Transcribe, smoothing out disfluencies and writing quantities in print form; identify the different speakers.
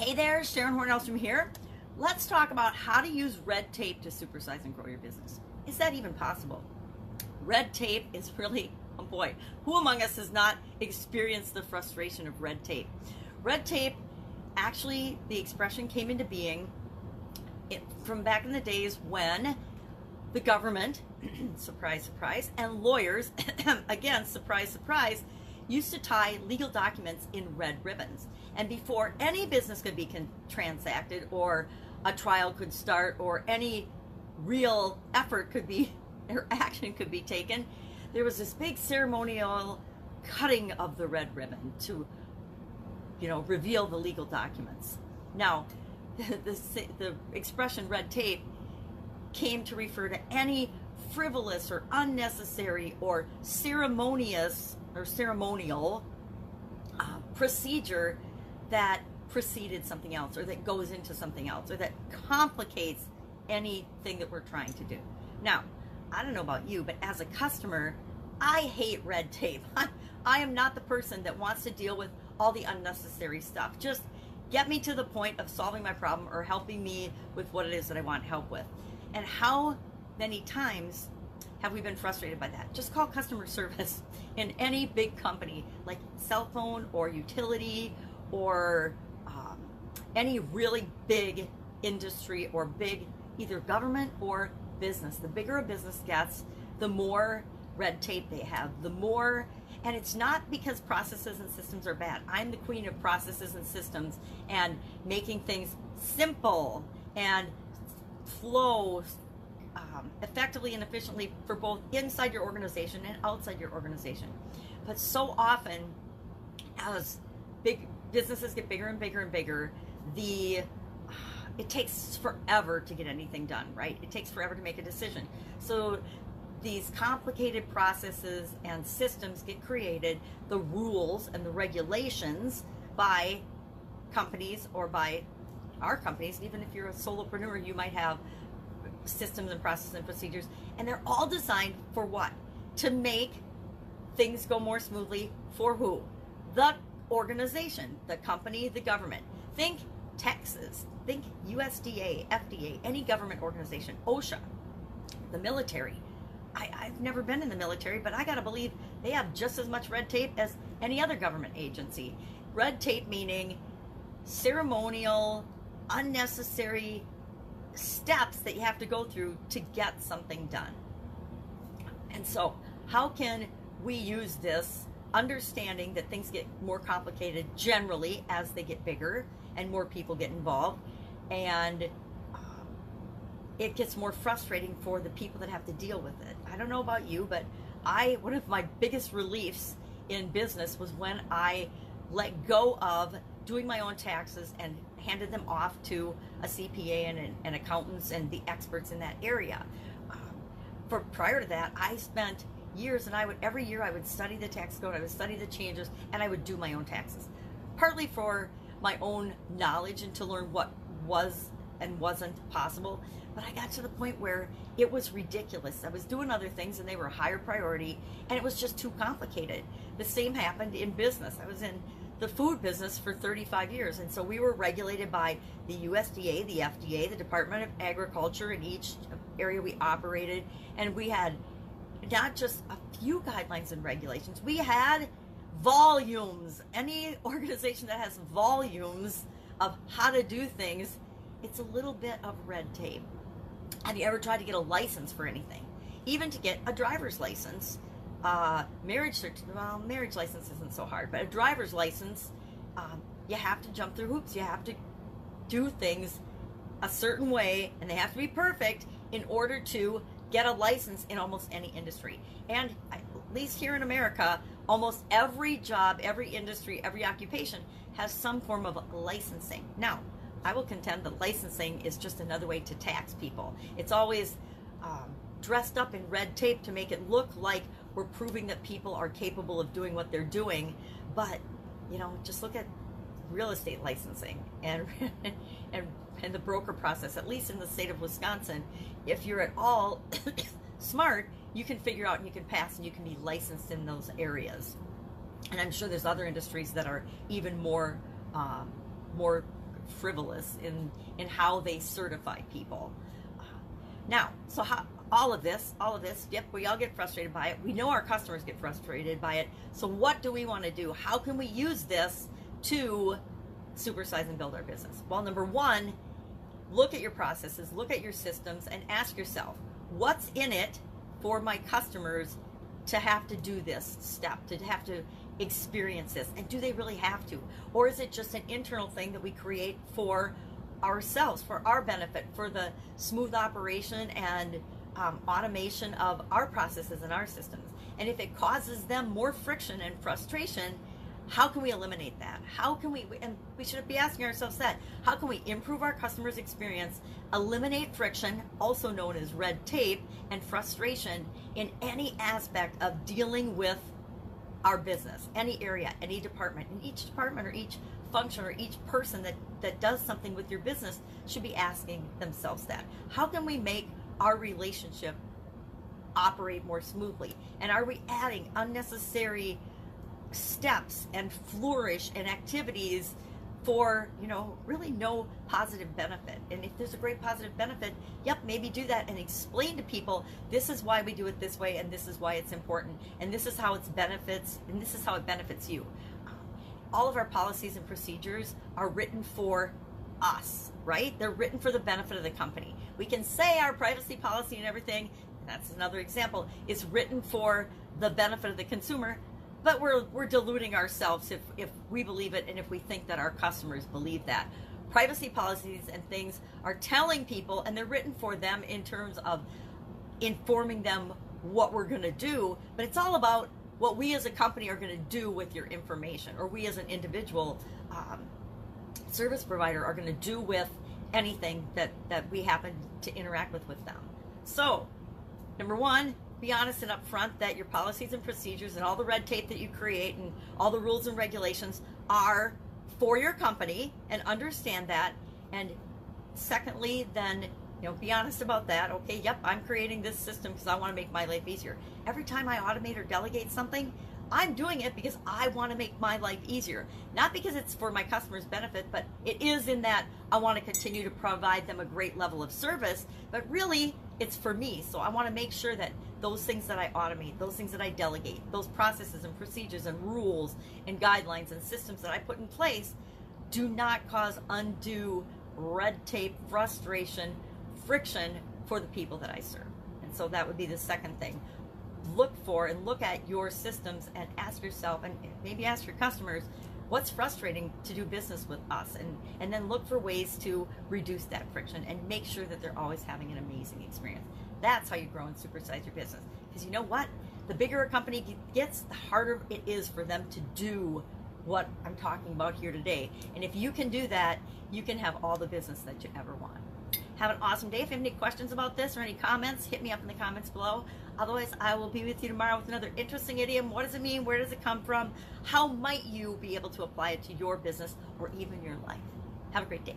Speaker 1: Hey there, Sharon Horne-Ellstrom here. Let's talk about how to use red tape to supersize and grow your business. Is that even possible? Red tape is really, oh boy, who among us has not experienced the frustration of red tape? Red tape, actually, the expression came into being from back in the days when the government, surprise, surprise, and lawyers, again, surprise, surprise, used to tie legal documents in red ribbons. And before any business could be transacted, or a trial could start, or any real effort could be, or action could be taken, there was this big ceremonial cutting of the red ribbon to, reveal the legal documents. Now, the expression red tape came to refer to any frivolous or unnecessary or ceremonious or ceremonial procedure that preceded something else, or that goes into something else, or that complicates anything that we're trying to do. Now, I don't know about you, but as a customer, I hate red tape. I am not the person that wants to deal with all the unnecessary stuff. Just get me to the point of solving my problem or helping me with what it is that I want help with. And how many times have we been frustrated by that? Just call customer service in any big company, like cell phone or utility, or any really big industry, or big either government or business. The bigger a business gets, the more red tape they have, the more, and it's not because processes and systems are bad. I'm the queen of processes and systems and making things simple and flow effectively and efficiently for both inside your organization and outside your organization. But so often, as big businesses get bigger and bigger and bigger, it takes forever to get anything done, right? It takes forever to make a decision. So these complicated processes and systems get created, the rules and the regulations by companies, or by our companies. Even if you're a solopreneur, you might have systems and processes and procedures, and they're all designed for what? To make things go more smoothly for who? The organization, the company, the government. Think Texas, think USDA, FDA, any government organization, OSHA, the military. I've never been in the military, but I gotta believe they have just as much red tape as any other government agency. Red tape meaning ceremonial, unnecessary steps that you have to go through to get something done. And so how can we use this, understanding that things get more complicated generally as they get bigger and more people get involved, and it gets more frustrating for the people that have to deal with it. I don't know about you, but one of my biggest reliefs in business was when I let go of doing my own taxes and handed them off to a CPA and accountants and the experts in that area. For prior to that, I spent years, and every year I would study the tax code, I would study the changes, and I would do my own taxes. Partly for my own knowledge and to learn what was and wasn't possible. But I got to the point where it was ridiculous. I was doing other things and they were a higher priority, and it was just too complicated. The same happened in business. I was in the food business for 35 years, and so we were regulated by the USDA, the FDA, the Department of Agriculture in each area we operated, and we had not just a few guidelines and regulations, we had volumes. Any organization that has volumes of how to do things, it's a little bit of red tape. Have you ever tried to get a license for anything? Even to get a driver's license, marriage license isn't so hard, but a driver's license, you have to jump through hoops. You have to do things a certain way, and they have to be perfect in order to get a license in almost any industry. And at least here in America, almost every job, every industry, every occupation has some form of licensing. Now, I will contend that licensing is just another way to tax people. It's always dressed up in red tape to make it look like we're proving that people are capable of doing what they're doing. But, just look at real estate licensing and and the broker process. At least in the state of Wisconsin, if you're at all smart, you can figure out and you can pass and you can be licensed in those areas. And I'm sure there's other industries that are even more frivolous in how they certify people. Now, so how, all of this, yep, we all get frustrated by it. We know our customers get frustrated by it. So what do we want to do? How can we use this to supersize and build our business? Well, number one, look at your processes, look at your systems, and ask yourself, what's in it for my customers to have to do this step, to have to experience this? And do they really have to? Or is it just an internal thing that we create for ourselves, for our benefit, for the smooth operation and automation of our processes and our systems? And if it causes them more friction and frustration, how can we eliminate that? How can we, and we should be asking ourselves that, how can we improve our customers' experience, eliminate friction, also known as red tape, and frustration in any aspect of dealing with our business, any area, any department. And each department or each function or each person that does something with your business should be asking themselves that. How can we make our relationship operate more smoothly? And are we adding unnecessary steps and flourish and activities for, really no positive benefit? And if there's a great positive benefit, yep, maybe do that and explain to people, this is why we do it this way, and this is why it's important, and this is how it benefits, and this is how it benefits you. All of our policies and procedures are written for us, right? They're written for the benefit of the company. We can say our privacy policy and everything, that's another example, is written for the benefit of the consumer, but we're deluding ourselves if we believe it and if we think that our customers believe that. Privacy policies and things are telling people, and they're written for them in terms of informing them what we're going to do, but it's all about what we as a company are going to do with your information, or we as an individual service provider are going to do with anything that we happen to interact with them. So, number one, be honest and upfront that your policies and procedures and all the red tape that you create and all the rules and regulations are for your company, and understand that. And secondly, then, be honest about that. Okay, yep, I'm creating this system because I want to make my life easier. Every time I automate or delegate something, I'm doing it because I want to make my life easier. Not because it's for my customers' benefit, but it is in that I want to continue to provide them a great level of service, but really it's for me. So I want to make sure that those things that I automate, those things that I delegate, those processes and procedures and rules and guidelines and systems that I put in place do not cause undue red tape, frustration, friction for the people that I serve. And so that would be the second thing. Look for and look at your systems and ask yourself, and maybe ask your customers, what's frustrating to do business with us? And then look for ways to reduce that friction and make sure that they're always having an amazing experience. That's how you grow and supersize your business. Because you know what? The bigger a company gets, the harder it is for them to do what I'm talking about here today. And if you can do that, you can have all the business that you ever want. Have an awesome day. If you have any questions about this or any comments, hit me up in the comments below. Otherwise, I will be with you tomorrow with another interesting idiom. What does it mean? Where does it come from? How might you be able to apply it to your business or even your life? Have a great day.